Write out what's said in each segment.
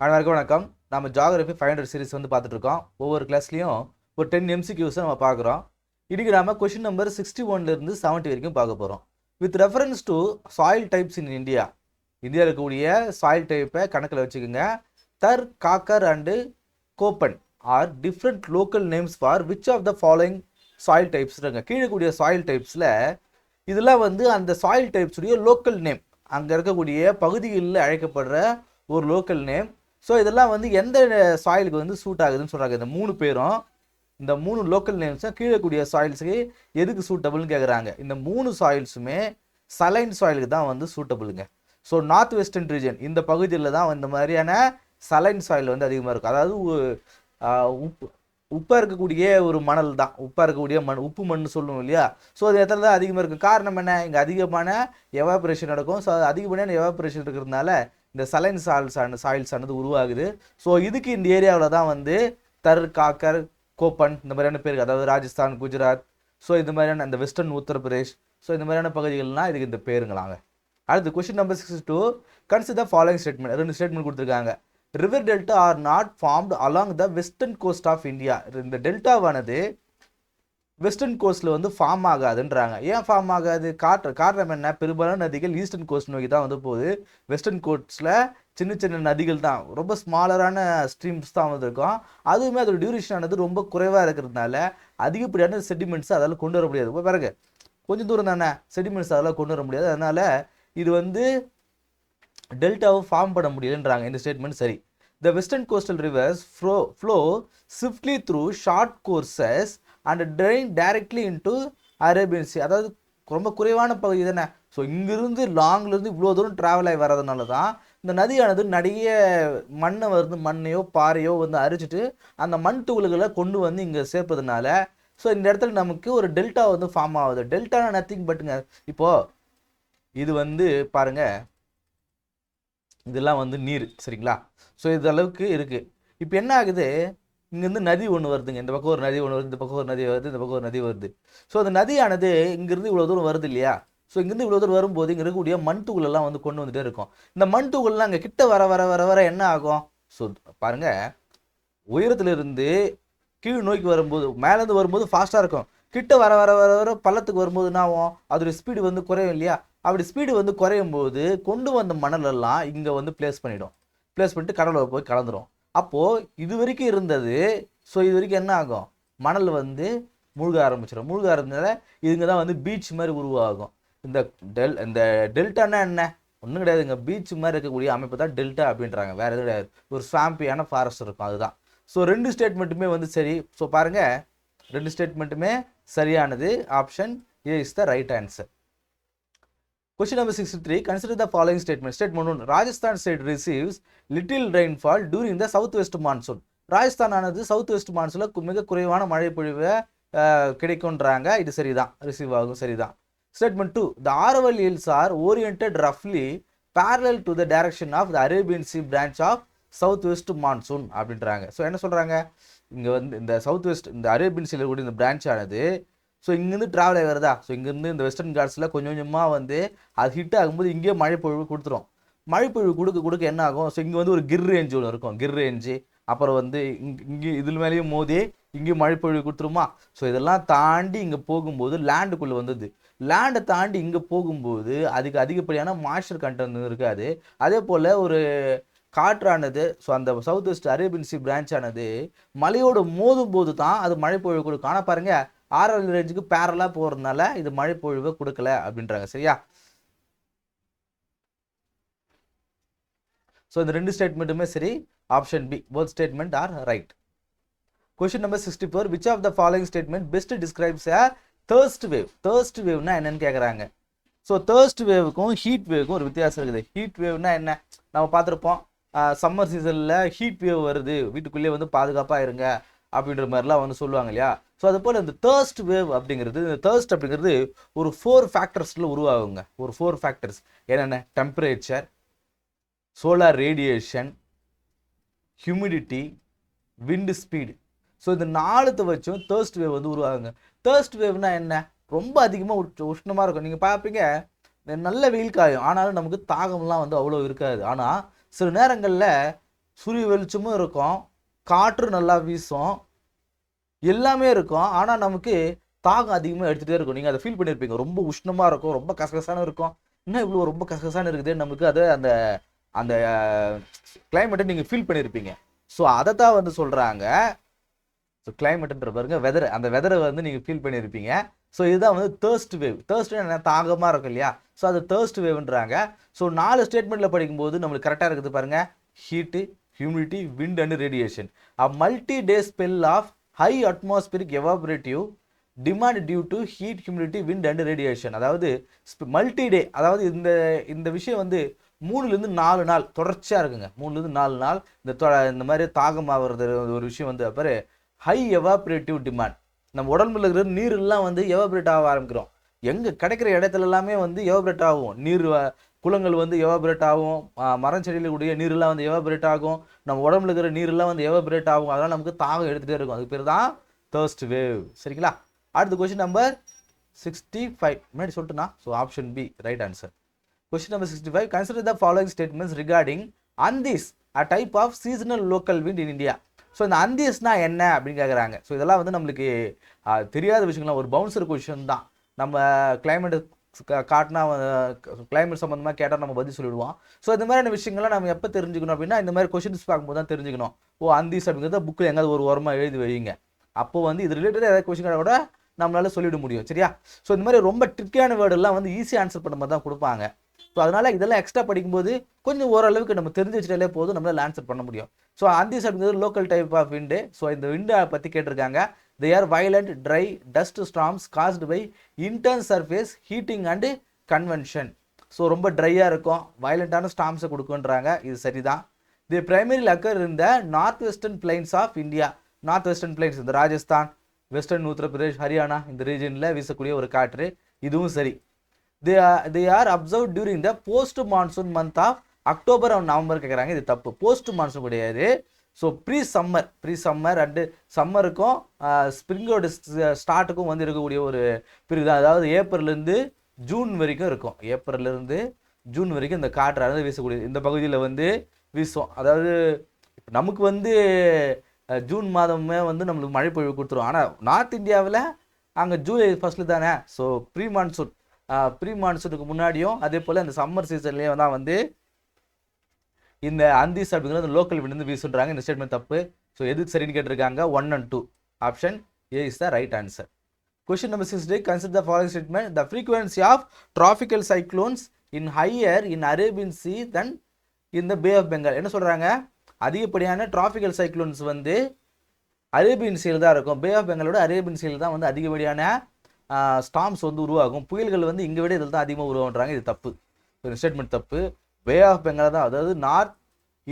அனைவருக்கும் வணக்கம். நம்ம ஜியோகிராஃபி 500 சீரிஸ் பார்த்துட்டு இருக்கோம். ஒவ்வொரு கிளாஸ்லையும் ஒரு 10 எம்சிக்யூஸை நம்ம பார்க்குறோம். இன்றைக்கி நம்ம கொஷின் நம்பர் 61லேருந்து 70 வரைக்கும் பார்க்க போகிறோம். With reference to soil types in India. இந்தியாவில் இருக்கக்கூடிய சாயில் டைப்பை கணக்கில் வச்சுக்கோங்க. தர், காக்கர் அண்டு கோப்பன் are different local names for which of the following soil டைப்ஸ்ங்க. கீழே கூடிய சாயில் டைப்ஸில் இதெல்லாம் அந்த சாயில் டைப்ஸுடைய லோக்கல் நேம், அங்கே இருக்கக்கூடிய பகுதிகளில் அழைக்கப்படுற ஒரு லோக்கல் நேம். ஸோ இதெல்லாம் எந்த சாயிலுக்கு சூட் ஆகுதுன்னு சொல்கிறாங்க. இந்த 3 பேரும், இந்த 3 லோக்கல் நேம்ஸும் கீழே கூடிய சாயில்ஸுக்கு எதுக்கு சூட்டபிள்னு கேட்குறாங்க. இந்த 3 சாயில்ஸுமே சலைன் சாயிலுக்கு தான் சூட்டபிளுங்க. ஸோ நார்த் வெஸ்டர்ன் ரீஜன் இந்த பகுதியில் தான் இந்த மாதிரியான சலைன் சாயில் அதிகமாக இருக்கும். அதாவது உப்பாக இருக்கக்கூடிய ஒரு மணல் தான், உப்பாக இருக்கக்கூடிய மண், உப்பு மண் சொல்லுவோம் இல்லையா. ஸோ அது இடத்துல தான் அதிகமாக இருக்குது. காரணம் என்ன? இங்கே அதிகமான எவாபரேஷன் நடக்கும். ஸோ அதிகமான எவாபரேஷன் இருக்கிறதுனால இந்த சலைன் சாயில்ஸ் ஆனது உருவாகுது. ஸோ இதுக்கு இந்த ஏரியாவில் தான் தர், காக்கர், கோப்பன் இந்த மாதிரியான பேருக்கு, அதாவது ராஜஸ்தான், குஜராத், ஸோ இந்த மாதிரியான இந்த வெஸ்டர்ன் உத்தரப்பிரதேஷ், ஸோ இந்த மாதிரியான பகுதிகள்லாம் இதுக்கு இந்த பேருங்களாங்க. அடுத்து question number 62. Consider following statement. 2 statement கொடுத்துருக்காங்க. River delta are not formed along the western coast of India. இந்த டெல்டாவானது வெஸ்டர்ன் கோஸ்ட்டில் ஃபார்ம் ஆகாதுன்றாங்க. ஏன் ஃபார்ம் ஆகாது? காரணம் என்ன? பெரும்பாலான நதிகள் ஈஸ்டர்ன் கோஸ்ட் நோக்கி தான் போகுது. வெஸ்டர்ன் கோஸ்ட்டில் சின்ன சின்ன நதிகள் தான், ரொம்ப ஸ்மாலரான ஸ்ட்ரீம்ஸ் தான் இருக்கும். அதுவுமே அதோட டியூரேஷன் ஆனது ரொம்ப குறைவாக இருக்கிறதுனால அதிகப்படியான செடிமெண்ட்ஸ் அதால் கொண்டு வர முடியாது. இப்போ பாருங்க, கொஞ்சம் தூரம் தானே, செடிமெண்ட்ஸ் அதெல்லாம் கொண்டு வர முடியாது. அதனால் இது டெல்டாவை ஃபார்ம் பண்ண முடியலன்றாங்க. இந்த ஸ்டேட்மெண்ட் சரி. த western coastal reverse flow swiftly through short courses and train directly into Arabian sea. அதாவது ரொம்ப குறைவான பகுதி தானே. ஸோ இங்கிருந்து லாங்லேருந்து இவ்வளோ தூரம் ட்ராவல் ஆகி வர்றதுனால தான் இந்த நதியானது நிறைய மண்ணையோ பாறையோ அரிச்சிட்டு அந்த மண் துகள்களை கொண்டு இங்கே சேர்ப்பதுனால ஸோ இந்த இடத்துல நமக்கு ஒரு டெல்டா ஃபார்ம் ஆகுது. டெல்டானா நத்திங் பட்டுங்க. இப்போது இது பாருங்க, இதெல்லாம் நீர், சரிங்களா. ஸோ இது அளவுக்கு இருக்குது. இப்போ என்ன ஆகுது? இங்கேருந்து நதி ஒன்று வருதுங்க. இந்த பக்கம் ஒரு நதி ஒன்று வருது, இந்த பக்கம் ஒரு நதி வருது, இந்த பக்கம் ஒரு நதி வருது. ஸோ அந்த நதியானது இங்கேருந்து இவ்வளோ தூரம் வருது இல்லையா. ஸோ இங்கேருந்து இவ்வளோ தூரம் வரும்போது இங்கே இருக்கக்கூடிய மண் துகளெல்லாம் கொண்டு வந்துகிட்டே இருக்கும். இந்த மண் துகள்லாம் அங்கே கிட்ட வர வர வர வர என்ன ஆகும்? ஸோ பாருங்கள், உயரத்துலேருந்து கீழ் நோக்கி வரும்போது, மேலேருந்து வரும்போது ஃபாஸ்ட்டாக இருக்கும். கிட்ட வர வர வர வர பள்ளத்துக்கு வரும்போது என்ன ஆகும்? அதோடைய ஸ்பீடு குறையும் இல்லையா. அப்படி ஸ்பீடு குறையும் போது கொண்டு வந்த மணலெல்லாம் இங்கே பிளேஸ் பண்ணிவிட்டு கடலில் போய் கலந்துரும். அப்போது இது வரைக்கும் இருந்தது. ஸோ இது வரைக்கும் என்ன ஆகும்? மணல் மூழ்க ஆரம்பிச்சிடும். மூழ்க ஆரம்பிச்சதால இதுங்க தான் பீச் மாதிரி உருவாகும். இந்த டெல்டானா என்ன? ஒன்றும் கிடையாதுங்க. பீச் மாதிரி இருக்கக்கூடிய அமைப்பு தான் டெல்டா அப்படின்றாங்க. வேறு எதுவும் கிடையாது. ஒரு ஸ்வாம்பியான ஃபாரஸ்ட் இருக்கும், அதுதான். ஸோ 2 ஸ்டேட்மெண்ட்டுமே சரி. ஸோ பாருங்கள், 2 ஸ்டேட்மெண்ட்டுமே சரியானது. Option A is the right answer. Question number 63. Consider the following statement. Statement 1. Rajasthan state receives little rainfall during the southwest monsoon. Rajasthan ஆனது சவுத் வெஸ்ட் மான்சூனில் மிக குறைவான மழை பொழிவை கிடைக்கும்ன்றாங்க. இது சரிதான், ரிசீவ் ஆகும், சரிதான். Statement 2. The Aravalli Hills are oriented roughly parallel to the direction of the Arabian Sea branch of southwest monsoon அப்படின்றாங்க. So என்ன சொல்கிறாங்க? இங்கே இந்த சவுத் வெஸ்ட், இந்த அரேபியன் சீல கூடிய இந்த பிரான்ச் ஆனது ஸோ இங்கேருந்து ட்ராவல் ஆகி வருதா. ஸோ இங்கேருந்து இந்த வெஸ்டர்ன் காட்ஸில் கொஞ்சம் கொஞ்சமாக அது ஹிட் ஆகும்போது இங்கேயே மழைப்பொழிவு கொடுத்துரும். மழைப்பொழிவு கொடுக்க என்ன ஆகும்? ஸோ இங்கே ஒரு கிர் ரேஞ்சு ஒன்று இருக்கும். கிர் ரேஞ்சு அப்புறம் இங்கே இதில் மேலேயும் மோதி இங்கேயும் மழைப்பொழிவு கொடுத்துருமா. ஸோ இதெல்லாம் தாண்டி இங்கே போகும்போது லேண்டுக்குள்ளே லேண்டை தாண்டி இங்கே போகும்போது அதுக்கு அதிகப்படியான மாய்ஸ்சர் கண்டென்ட் இருக்காது. அதே போல் ஒரு காற்றானது, ஸோ அந்த south west Arabian sea branch ஆனது மலையோடு மோதும் போது தான் அது மழைப்பொழிவு கொடுக்கும். ஆனால் பாருங்கள், ஆரவல்லி ரேஞ்சுக்கு பேரலாக போகிறதுனால இது மழைப்பொழிவை கொடுக்கல அப்படின்றாங்க. சரியா? ஸோ இந்த 2 ஸ்டேட்மெண்ட்டுமே சரி. Option B, both statement are right. Question number 64. Which of the following statement best describes a thrust wave. Thrust வேவ்னா என்னன்னு கேட்குறாங்க. ஸோ தர்ஸ்ட் வேவுக்கும் ஹீட் வேவுக்கும் ஒரு வித்தியாசம் இருக்குது. ஹீட் வேவ்னா என்ன? நம்ம பார்த்துருப்போம், சம்மர் சீசனில் ஹீட் வேவ் வருது, வீட்டுக்குள்ளேயே பாதுகாப்பாக இருங்க அப்படின்ற மாதிரிலாம் சொல்லுவாங்க இல்லையா. ஸோ அது போல் இந்த தேர்ஸ்ட் வேவ் அப்படிங்கிறது, இந்த தேர்ஸ்ட் அப்படிங்கிறது ஒரு 4 ஃபேக்டர்ஸில் உருவாகுங்க. ஒரு 4 ஃபேக்டர்ஸ் என்னென்ன? டெம்பரேச்சர், சோலார் ரேடியேஷன், ஹியூமிடிட்டி, விண்டு ஸ்பீடு. ஸோ இந்த 4 வச்சும் தேர்ஸ்ட் வேவ் உருவாகுங்க. தேர்ஸ்ட் வேவ்னா என்ன? ரொம்ப அதிகமாக உஷ்ணமாக இருக்கும். நீங்கள் பார்ப்பீங்க, நல்ல வெயில் காயும், ஆனாலும் நமக்கு தாகம்லாம் அவ்வளோ இருக்காது. ஆனால் சில நேரங்களில் சூரிய வெளிச்சமும் இருக்கும், காற்று நல்லா வீசும், எல்லாமே இருக்கும். ஆனால் நமக்கு தாகம் அதிகமாக எடுத்துகிட்டே இருக்கும். நீங்கள் அதை ஃபீல் பண்ணியிருப்பீங்க. ரொம்ப உஷ்ணமாக இருக்கும், ரொம்ப கசகசான இருக்கும். இன்னும் இவ்வளோ ரொம்ப கசகசான இருக்குது நமக்கு, அதை அந்த அந்த கிளைமேட்டை நீங்கள் ஃபீல் பண்ணியிருப்பீங்க. ஸோ அதை தான் வந்து சொல்கிறாங்க. ஸோ கிளைமேட்டுன்ற பாருங்க வெதர், அந்த வெதரை வந்து நீங்கள் ஃபீல் பண்ணியிருப்பீங்க. ஸோ இதுதான் வந்து தேர்ஸ்ட் வேவ். தேர்ஸ்ட் என்ன, தாகமாக இருக்கும் இல்லையா? ஸோ அது தேர்ஸ்ட் வேவ்ன்றாங்க. ஸோ 4 ஸ்டேட்மெண்ட்டில் படிக்கும்போது நம்மளுக்கு கரெக்டாக இருக்குது பாருங்கள். Heat, humidity, wind and radiation. A multi day spell of high atmospheric evaporative demand due to heat, humidity, wind and radiation. அதாவது மல்டி டே, அதாவது இந்த விஷயம் வந்து 3லேருந்து 4 நாள் தொடர்ச்சியாக இருக்குங்க. 3லேருந்து 4 நாள் இந்த மாதிரி தாகமாகிறது ஒரு விஷயம் வந்து. அப்புறம் ஹை எவாபரேட்டிவ் டிமாண்ட், நம்ம உடம்புல இருக்கிற நீரெல்லாம் வந்து எவாபரேட் ஆக ஆரம்பிக்கிறோம். எங்கே கிடைக்கிற இடத்துல எல்லாமே வந்து எவாபரேட் ஆகும். நீர் குளங்கள் வந்து எவாபரேட் ஆகும், மரம் செடியில் கூடிய நீரெல்லாம் வந்து எவாபரேட் ஆகும், நம்ம உடம்புல இருக்கிற நீரெல்லாம் வந்து எவாபரேட் ஆகும். அதனால் நமக்கு தாகம் எடுத்துகிட்டே இருக்கும். அதுக்கு பேர் தான் தேர்ஸ்ட் வேவ். சரிங்களா? அடுத்த கொஸ்டின் நம்பர் 65 முன்னாடி சொல்லிட்டுனா. So option B right answer. Question number 65. Consider the following statements regarding Andis, a type of seasonal local wind in India. So இந்த அந்தீஸ்னா என்ன அப்படின்னு கேட்குறாங்க. ஸோ இதெல்லாம் வந்து நம்மளுக்கு தெரியாத விஷயங்கள்லாம், ஒரு பவுன்சர் கொஷின் தான். நம்ம கிளைமேட் காட்டினா கிளைமேட் சம்மந்தமாக கேட்டால் நம்ம பதில் சொல்லிவிடுவோம். ஸோ இந்த மாதிரியான விஷயங்கள்லாம் நம்ம எப்போ தெரிஞ்சுக்கணும் அப்படின்னா, இந்த மாதிரி கொஷின்ஸ் பார்க்கும்போது தான் தெரிஞ்சுக்கணும். ஓ அந்தீஸ் அப்படிங்கிறத புக்கில் எங்காவது ஒரு ஓரமாக எழுதி வைங்க. அப்போ வந்து இது ரிலேட்டடாக ஏதாவது கொஷின் கூட நம்மளால சொல்லிவிட முடியும். சரியா? ஸோ இந்த மாதிரி ரொம்ப ட்ரிக்கியான வேர்டெல்லாம் வந்து ஈஸியாக ஆன்சர் பண்ண மாதிரி தான் கொடுப்பாங்க. ஸோ அதனால் இதெல்லாம் எக்ஸ்ட்ரா படிக்கும்போது கொஞ்சம் ஓரளவுக்கு நம்ம தெரிஞ்சு வச்சுட்டாலே போதும், நம்மளால் ஆன்சர் பண்ண முடியும். ஸோ அந்தீஸ் அப்படிங்கிறது local type of wind. So இந்த விண்டை பற்றி கேட்டிருக்காங்க. They are violent dry dust storms caused by intense surface heating and convection. So ரொம்ப ட்ரையாக இருக்கும், வயலண்ட்டான ஸ்டார்ம்ஸை கொடுக்குன்றாங்க. இது சரிதான். தி பிரைமரி அக்கர் இந்த north western plains of India. North western plains இந்த ராஜஸ்தான், வெஸ்டர்ன் உத்தரப்பிரதேஷ், ஹரியானா இந்த ரீஜனில் வீசக்கூடிய ஒரு காற்று. இதுவும் சரி. They are observed during the post monsoon month of October and November கேட்குறாங்க. இது தப்பு. போஸ்ட் மான்சூன் கிடையாது. ஸோ ப்ரீ சம்மர் அண்டு சம்மருக்கும் ஸ்ப்ரிங்கோட ஸ்டார்ட்டுக்கும் வந்து இருக்கக்கூடிய ஒரு பீரியட் தான். அதாவது ஏப்ரல்லேருந்து ஜூன் வரைக்கும் இருக்கும். ஏப்ரல்லேருந்து ஜூன் வரைக்கும் இந்த காற்றானது வீசக்கூடிய இந்த பகுதியில் வந்து வீசும். அதாவது நமக்கு வந்து ஜூன் மாதமே வந்து நம்மளுக்கு மழை பொழிவு கொடுத்துரும். ஆனால் நார்த் இந்தியாவில் அங்கே ஜூலை ஃபர்ஸ்ட்டில் தானே. ஸோ ப்ரீ மான்சூனுக்கு முன்னாடியும் அதே போல் இந்த சம்மர் சீசன்லேயே தான் வந்து இந்த அந்தீஸ் அப்படிங்கிறது லோக்கல் விண்டு வீசுன்றாங்க. இந்த ஸ்டேட்மெண்ட் தப்பு. ஸோ எதுக்கு சரின்னு கேட்டிருக்காங்க 1 and 2. Option A is the right answer. Question number 68. Consider the following statement. The frequency of tropical cyclones in higher in Arabian sea then in the Bay of Bengal. என்ன சொல்கிறாங்க? அதிகப்படியான tropical cyclones வந்து Arabian சீல் தான் இருக்கும். Bay of பெங்காலோட Arabian சீல் தான் வந்து அதிகப்படியான ஸ்டார்ம்ஸ் வந்து உருவாகும். புயல்கள் வந்து இங்கே விட இதில் தான் அதிகமாக உருவாகுன்றாங்க. இது தப்பு. இந்த ஸ்டேட்மெண்ட் தப்பு. பே ஆஃப் பெங்கால் தான், அதாவது நார்த்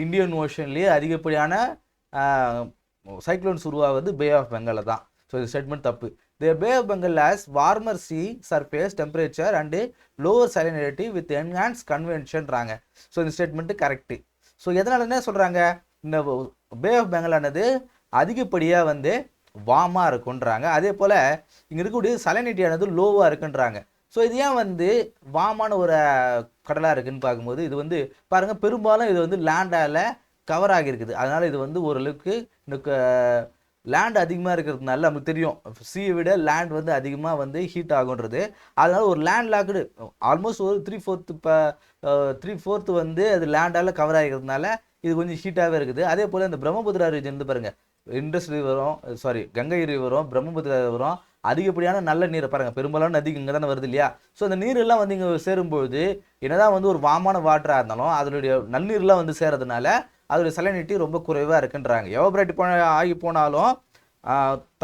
இந்தியன் ஓஷன்லேயே அதிகப்படியான சைக்ளோன்ஸ் உருவாகுது பே ஆஃப் பெங்கால் தான். ஸோ இந்த ஸ்டேட்மெண்ட் தப்பு. The Bay of Bengal has warmer sea surface temperature and lower salinity with enhance கன்வென்ஷன்றாங்க. ஸோ இந்த ஸ்டேட்மெண்ட்டு கரெக்டு. ஸோ எதனால என்ன சொல்கிறாங்க? இந்த பே ஆஃப் பெங்கால் ஆனது அதிகப்படியாக வந்து வார்மாக இருக்குன்றாங்க. அதே போல் இங்கே இருக்கக்கூடிய சலினிட்டியானது லோவாக இருக்குன்றாங்க. ஸோ இது ஏன் வந்து வார்மான ஒரு கடலாக இருக்குதுன்னு பார்க்கும்போது, இது வந்து பாருங்கள், பெரும்பாலும் இது வந்து லேண்டால் கவர் ஆகியிருக்குது. அதனால் இது வந்து ஓரளவுக்கு இந்த லேண்ட் அதிகமாக இருக்கிறதுனால நமக்கு தெரியும் சீயை விட லேண்ட் வந்து அதிகமாக வந்து ஹீட் ஆகுன்றது. அதனால் ஒரு லேண்ட் லாக்குடு ஆல்மோஸ்ட் ஒரு 3/4 வந்து அது லேண்டால் கவர் ஆகிக்கிறதுனால இது கொஞ்சம் ஹீட்டாகவே இருக்குது. அதே போல் இந்த பிரம்மபுத்திரா ரீஜன் வந்து பாருங்கள், இண்டஸ் ரிவரும் கங்கை ரிவரும் பிரம்மபுத்திரா ரிவரும் அதிகப்படியான நல்ல நீரை பாருங்கள், பெரும்பாலான நதிக்கு இங்கே தானே வருது இல்லையா? ஸோ அந்த நீரெல்லாம் வந்து இங்கே சேரும்பொழுது என்னதான் வந்து ஒரு வாமான வாட்டராக இருந்தாலும் அதனுடைய நன்னீர்லாம் வந்து சேரதுனால அதோடைய சலினிட்டி ரொம்ப குறைவாக இருக்குன்றாங்க. எவாபரேட் ஆகி போனாலும்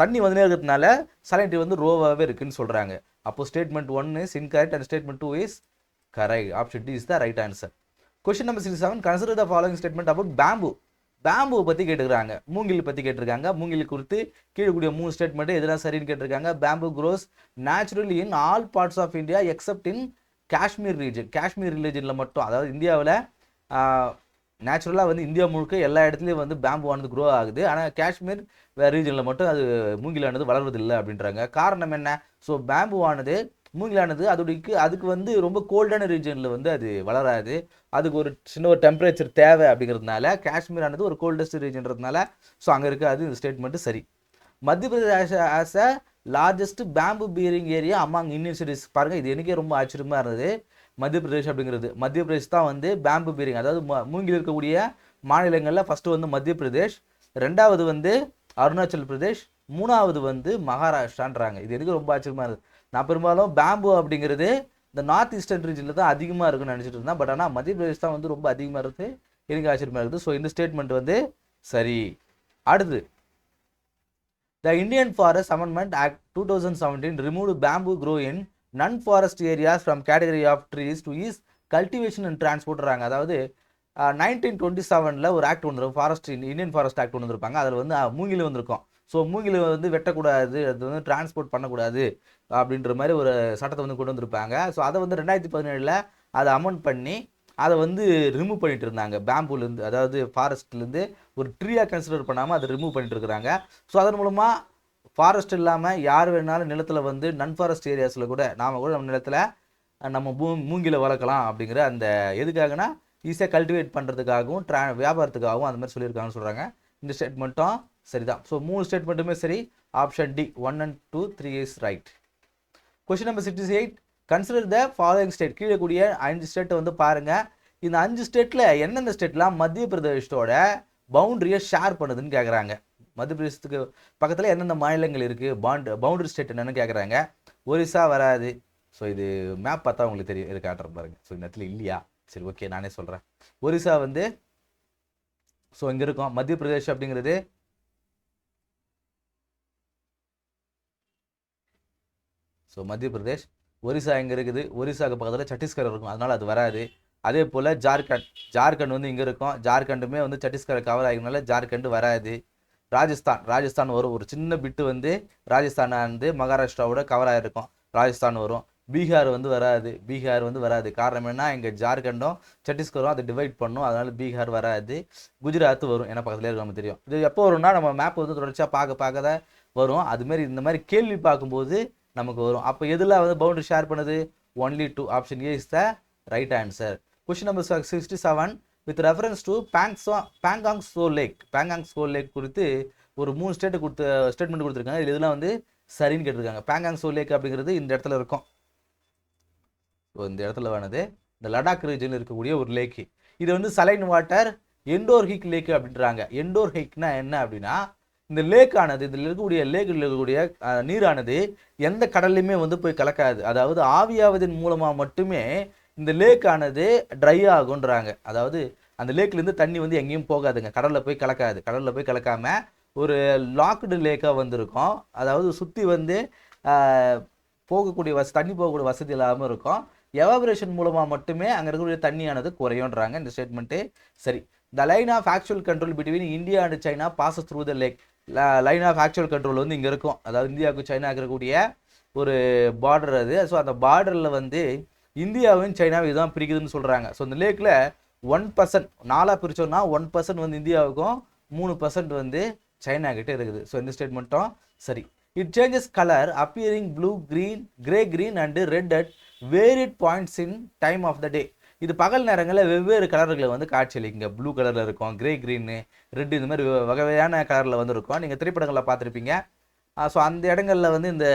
தண்ணி வந்து இருக்கிறதுனால சலினிட்டி வந்து ரோவாகவே இருக்குன்னு சொல்கிறாங்க. அப்போது statement 1 is incorrect and statement 2 is correct. Option D is the right answer. Question number 67. Consider the following statement about bamboo. பேம்புவை பற்றி கேட்டுக்கிறாங்க, மூங்கில் பற்றி கேட்டிருக்காங்க. மூங்கில் குறித்து கீழக்கூடிய 3 ஸ்டேட்மெண்ட்டு எதெல்லாம் சரின்னு கேட்டிருக்காங்க. Bamboo grows naturally in all parts of India except in Kashmir region. Kashmir ரீஜனில் மட்டும், அதாவது இந்தியாவில் நேச்சுரலாக வந்து இந்தியா முழுக்க எல்லா இடத்துலையும் வந்து பேம்புவானது க்ரோ ஆகுது. ஆனால் காஷ்மீர் ரீஜனில் மட்டும் அது மூங்கிலானது வளர்வதில்லை அப்படின்றாங்க. காரணம் என்ன? ஸோ பேம்புவானது மூங்கிலானது அதுக்கு வந்து ரொம்ப கோல்டான ரீஜனில் வந்து அது வளராது. அதுக்கு ஒரு சின்ன ஒரு டெம்பரேச்சர் தேவை அப்படிங்கிறதுனால காஷ்மீரானது ஒரு கோல்டஸ்ட் ரீஜன்றதுனால ஸோ அங்கே இருக்காது. இந்த ஸ்டேட்மெண்ட்டு சரி. மத்திய Pradesh as a largest bamboo bearing area among Indian cities. பாருங்கள், இது எனக்கே ரொம்ப ஆச்சரியமாக இருந்தது. மத்திய பிரதேஷ் அப்படிங்கிறது, மத்திய பிரதேஷ் தான் வந்து பேம்பு பீரிங், அதாவது மூங்கில் இருக்கக்கூடிய மாநிலங்களில் ஃபஸ்ட்டு வந்து மத்திய பிரதேஷ், ரெண்டாவது வந்து அருணாச்சல் பிரதேஷ், மூணாவது வந்து மகாராஷ்டிரான்றாங்க. இது எனக்கு ரொம்ப ஆச்சரியமாக இருக்குது. நான் பெரும்பாலும் பேம்பு அப்படிங்கிறது இந்த நார்த் ஈஸ்டர்ன் ரீஜனில் தான் அதிகமாக இருக்குன்னு நினச்சிட்டு இருந்தேன். பட் ஆனால் மத்திய பிரதேஷ் தான் வந்து ரொம்ப அதிகமாக இருக்குது. எனக்கு ஆச்சரியமாக இருக்குது. ஸோ இந்த ஸ்டேட்மெண்ட் வந்து சரி. அடுத்து, The Indian Forest Amendment Act 2017 removed bamboo grow in non-forest areas from category of trees to ease cultivation and transport. அதாவது 1927 ஒரு ஆக்ட் வந்துருக்கும், ஃபாரஸ்ட் இந்தியன் ஃபாரஸ்ட் ஆக்ட் ஒன்று இருப்பாங்க. அதில் வந்து மூங்கில் வந்திருக்கும். ஸோ மூங்கில் வந்து வெட்டக்கூடாது, அது வந்து டிரான்ஸ்போர்ட் பண்ணக்கூடாது அப்படின்ற மாதிரி ஒரு சட்டத்தை வந்து கொண்டு வந்திருப்பாங்க. ஸோ அதை வந்து 2017 அதை அமெண்ட் பண்ணி அதை வந்து ரிமூவ் பண்ணிட்டு இருந்தாங்க பேம்பூலேருந்து, அதாவது ஃபாரஸ்ட்லேருந்து ஒரு ட்ரீயாக கன்சிடர் பண்ணாமல் அதை ரிமூவ் பண்ணிட்டு இருக்கிறாங்க. ஸோ அதன் மூலமாக ஃபாரஸ்ட் இல்லாமல் யார் வேணாலும் நிலத்தில் வந்து நன் ஃபாரஸ்ட் ஏரியாஸில் கூட நம்ம நிலத்தில் நம்ம மூங்கில வளர்க்கலாம் அப்படிங்கிற அந்த எதுக்காகனா ஈஸியாக கல்டிவேட் பண்ணுறதுக்காகவும் வியாபாரத்துக்காகவும் அந்த மாதிரி சொல்லியிருக்காங்கன்னு சொல்கிறாங்க. இந்த ஸ்டேட்மெண்ட்டும் சரிதான். ஸோ 3 ஸ்டேட்மெண்ட்டுமே சரி. Option D 1 and 2 3 is right. Question number 68. Consider the following state. கீழே கூடிய 5 ஸ்டேட்டை வந்து பாருங்கள். இந்த 5 ஸ்டேட்டில் எந்தெந்த ஸ்டேட்லாம் மத்திய பிரதேஷோட பவுண்டரியை ஷேர் பண்ணுதுன்னு கேட்குறாங்க. மத்திய பிரதேசத்துக்கு பக்கத்தில் எந்தெந்த மாநிலங்கள் இருக்குது, பவுண்டரி ஸ்டேட் என்னென்னு கேட்குறாங்க. ஒரிசா வராது. ஸோ இது மேப் பார்த்தா உங்களுக்கு தெரியும், இது காட்டுறேன் பாருங்கள். ஸோ இந்த இடத்துல இல்லையா? சரி, ஓகே, நானே சொல்கிறேன். ஒரிசா வந்து ஸோ இங்கே இருக்கும். மத்திய பிரதேஷ் அப்படிங்கிறது ஸோ மத்திய பிரதேஷ். ஒரிசா எங்கே இருக்குது? ஒரிசாவுக்கு பக்கத்தில் சத்தீஸ்கர் இருக்கும், அதனால் அது வராது. அதே போல் ஜார்க்கண்ட் வந்து இங்கே இருக்கும். ஜார்க்கண்டுமே வந்து சத்தீஸ்கரை கவர் ஆகினால ஜார்க்கண்டு வராது. ராஜஸ்தான் வரும். ஒரு சின்ன பிட்டு வந்து ராஜஸ்தான் வந்து மகாராஷ்டிராவோட கவர் ஆகிருக்கும், ராஜஸ்தான் வரும். பீகார் வந்து வராது. காரணம் என்ன? இங்கே ஜார்க்கண்டும் சத்தீஸ்கரும் அதை டிவைட் பண்ணும், அதனால் பீகார் வராது. குஜராத் வரும், ஏன்னா பக்கத்துலேயே இருக்கும், நமக்கு தெரியும். இது எப்போ வரும்னா நம்ம மேப் வந்து தொடர்ச்சியாக பார்க்க தான் வரும். அதுமாரி இந்த மாதிரி கேள்வி பார்க்கும்போது நமக்கு வரும். அப்போ எதில் வந்து பவுண்டரி ஷேர் பண்ணுது? Only 2. Option A is the right answer. Question number 67. With reference to Pangong Tso lake குறித்து ஒரு 3 ஸ்டேட்மெண்ட் கொடுத்துருக்காங்க. இதில் இதெல்லாம் வந்து சரின்னு கேட்டிருக்காங்க. பேங்காங் சோ லேக் அப்படிங்கிறது இந்த இடத்துல இருக்கும். ஸோ இந்த இடத்துல வேணது இந்த லடாக் ரீஜனில் இருக்கக்கூடிய ஒரு லேக்கு. இது வந்து சலைன் வாட்டர் எண்டோர்ஹிக் லேக்கு அப்படின்றாங்க. எண்டோர்ஹிக்னா என்ன அப்படின்னா, இந்த லேக்கானது, இதில் இருக்கக்கூடிய நீரானது எந்த கடல்லையுமே வந்து போய் கலக்காது. அதாவது ஆவியாவதின் மூலமாக மட்டுமே இந்த லேக்கானது ட்ரை ஆகுன்றாங்க. அதாவது அந்த லேக்லேருந்து தண்ணி வந்து எங்கேயும் போகாதுங்க, கடலில் போய் கலக்காது. கடலில் போய் கலக்காமல் ஒரு லாக்டு லேக்காக வந்திருக்கும். அதாவது சுற்றி வந்து தண்ணி போகக்கூடிய வசதி இல்லாமல் இருக்கும். எவாபரேஷன் மூலமாக மட்டுமே அங்கே இருக்கக்கூடிய தண்ணியானது குறையுன்றாங்க. இந்த ஸ்டேட்மெண்ட்டு சரி. The line of actual control between India and China passes through the lake. Line of actual control வந்து இங்கே இருக்கும். அதாவது இந்தியாவுக்கு சைனாவுக்கு இருக்கக்கூடிய ஒரு பார்டர் அது. ஸோ அந்த பார்டரில் வந்து இந்தியாவையும் சைனாவும் இதுதான் பிரிக்குதுன்னு சொல்கிறாங்க. ஸோ இந்த லேக்கில் 1% 4 பிரித்தோம்னா 1% வந்து இந்தியாவுக்கும் 3% வந்து சைனா கிட்டே இருக்குது. ஸோ இந்த ஸ்டேட்மெண்ட்டும் சரி. It changes colour appearing blue, grey green and red at varied points in time of the day. இது பகல் நேரங்களில் வெவ்வேறு கலர்களை வந்து காட்சியளிக்குங்க. ப்ளூ கலரில் இருக்கும், கிரே கிரீனு, ரெட், இந்த மாதிரி வகையான கலரில் வந்து இருக்கும். நீங்கள் திரைப்படங்களில் பார்த்துருப்பீங்க. ஸோ அந்த இடங்களில் வந்து இந்த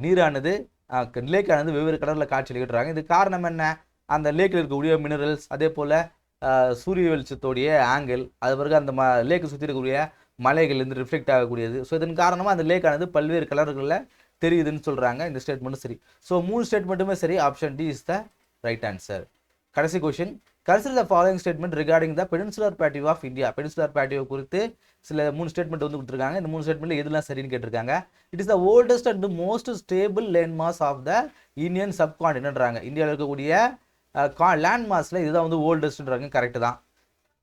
நீரானது லேக்கானது வெவ்வேறு கலரில் காட்சியளிக்கிறாங்க. இது காரணம் என்ன? அந்த லேக்கில் இருக்கக்கூடிய மினரல்ஸ், அதே போல் சூரிய வெளிச்சத்தோடைய ஆங்கிள், அது பிறகு அந்த லேக்கு சுற்றி இருக்கக்கூடிய மலைகள்லேருந்து ரிஃப்ளெக்ட் ஆகக்கூடியது. ஸோ இதன் காரணமாக அந்த லேக்கானது பல்வேறு கலர்களில் தெரியுதுன்னு சொல்கிறாங்க. இந்த ஸ்டேட்மெண்ட்டும் சரி. ஸோ 3 ஸ்டேட்மெண்ட்டுமே சரி. Option D is the right answer. கடைசி question. Consider the following statement regarding the peninsular plateau of India. Peninsular plateau குறித்து சில 3 ஸ்டேட்மெண்ட் வந்து கொடுத்துருக்காங்க. இந்த 3 ஸ்டேட்மெண்ட்டில் எதுலாம் சரின்னு கேட்டிருக்காங்க. It is the oldest and most stable land mass of the Indian சப்கான்டினென்ட்றாங்க. இந்தியாவில் இருக்கக்கூடிய லேண்ட் மாஸில் இதுதான் வந்து ஓல்டஸ்ட்ன்றாங்க. கரெக்டு தான்.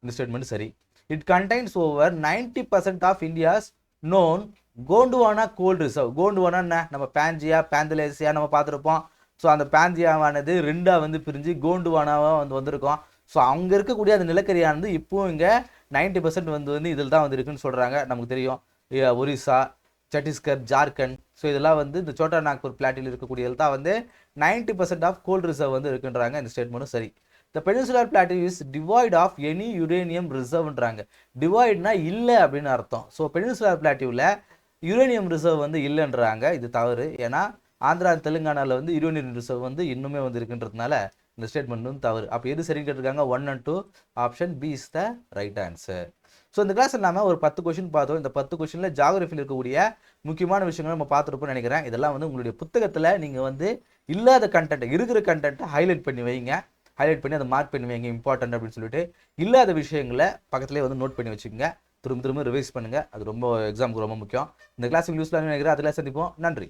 இந்த ஸ்டேட்மெண்ட் சரி. It contains over 90% of India's known Gondwana coal reserve. Gondwana என்ன? நம்ம பேந்தலேசியா நம்ம பார்த்துருப்போம். ஸோ அந்த பேந்தியாவானது 2ஆக வந்து பிரிஞ்சு கோண்டுவானாவாக வந்திருக்கோம். ஸோ அங்கே இருக்கக்கூடிய அந்த நிலக்கரியானது இப்போவும் இங்கே 90% வந்து இதில் தான் வந்து இருக்குன்னு சொல்கிறாங்க. நமக்கு தெரியும் ஒரிசா, சத்தீஸ்கர், ஜார்க்கண்ட், ஸோ இதெல்லாம் வந்து இந்த சோட்டா நாக்பூர் பிளாட்டில் இருக்கக்கூடியது தான் வந்து 90% ஆஃப் கோல்டு ரிசர்வ் வந்து இருக்குன்றாங்க. இந்த ஸ்டேட்மெண்ட்டும் சரி. The peninsular plateau is devoid of any uranium ரிசர்வ்ன்றாங்க. டிவாய்ட்னா இல்லை அப்படின்னு அர்த்தம். ஸோ பெனின்சுலர் பிளாட்டிவில் யுரேனியம் ரிசர்வ் வந்து இல்லைன்றாங்க. இது தவறு. ஏன்னா ஆந்திரா, தெலுங்கானாவில் வந்து யுரேனியம் ரிசர்வ் வந்து இன்னுமே வந்து இருக்குன்றதுனால இந்த ஸ்டேட்மெண்ட் வந்து தவறு. அப்போ எது சரின்னு கேட்டிருக்காங்க? 1 and 2. Option B is the right answer. So இந்த கிளாஸ் இல்லாமல் ஒரு 10 கொஸ்டின் பார்த்தோம். இந்த 10 கொஸ்டினில் ஜாகிரபியில் இருக்கக்கூடிய முக்கியமான விஷயங்கள் நம்ம பார்த்துருப்போம்னு நினைக்கிறேன். இதெல்லாம் வந்து உங்களுடைய புத்தகத்தில் நீங்கள் வந்து இல்லாத கண்டென்ட், இருக்கிற கண்டென்ட்டை ஹைலைட் பண்ணி வைங்க. ஹைலைட் பண்ணி அதை மார்க் பண்ணி வைங்க இம்பார்ட்டன்ட் அப்படின்னு சொல்லிட்டு. இல்லாத விஷயங்களை பக்கத்துலேயே வந்து நோட் பண்ணி வச்சுக்கோங்க. திரும்ப திரும்ப ரிவைஸ் பண்ணுங்கள். அது ரொம்ப எக்ஸாமுக்கு ரொம்ப முக்கியம். இந்த கிளாஸ் யூஸ்ஃபுல்லாக நினைக்கிறேன். அது கிளாஸ் சந்திப்போம். நன்றி.